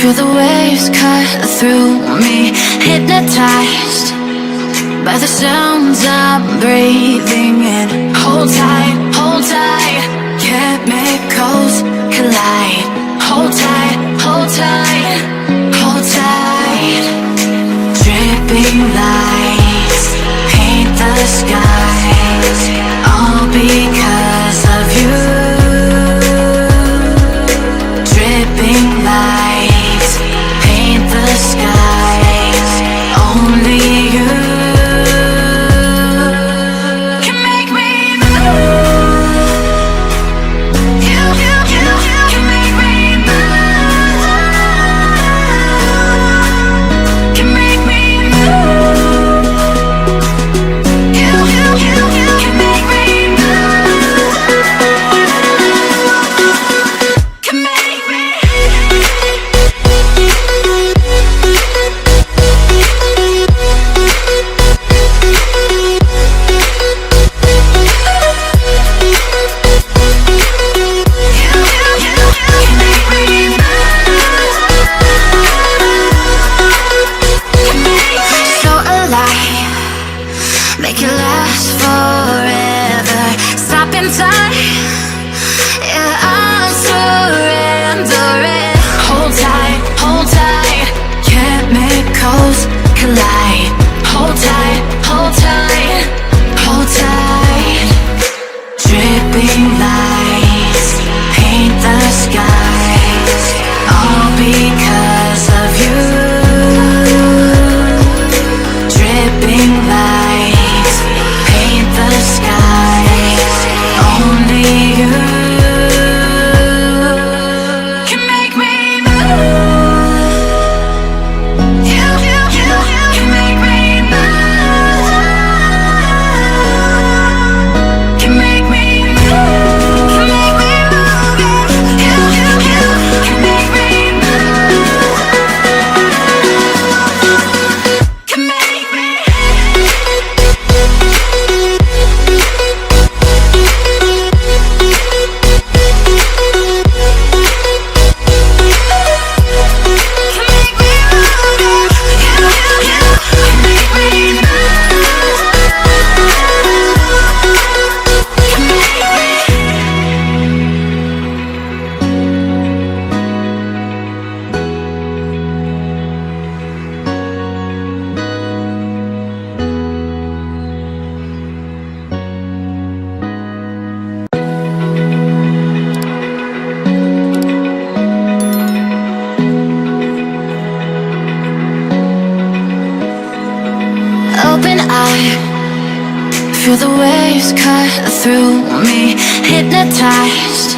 Feel the waves cut through me, hypnotized by the sounds I'm breathing in. Hold tight, chemicals collide. Hold tight, hold tight, hold tight. Dripping lights paint the skies, all because of you. Dripping lights paint the skies, only you can make me move. You can make me move. Can make me move. You can make me move. Can make me. So alive, make it last forever. Stop in time, yeah, I'm surrendering. Hold tight, chemicals collide. Hold tight, hold tight, hold tight. Dripping lights paint the skies, all because of you. Dripping lights paint the skies, only you can make me move. You can make me move. Can make me move. Can make me move. You can make me move. Can make me. Open eye, feel the waves cut through me, hypnotized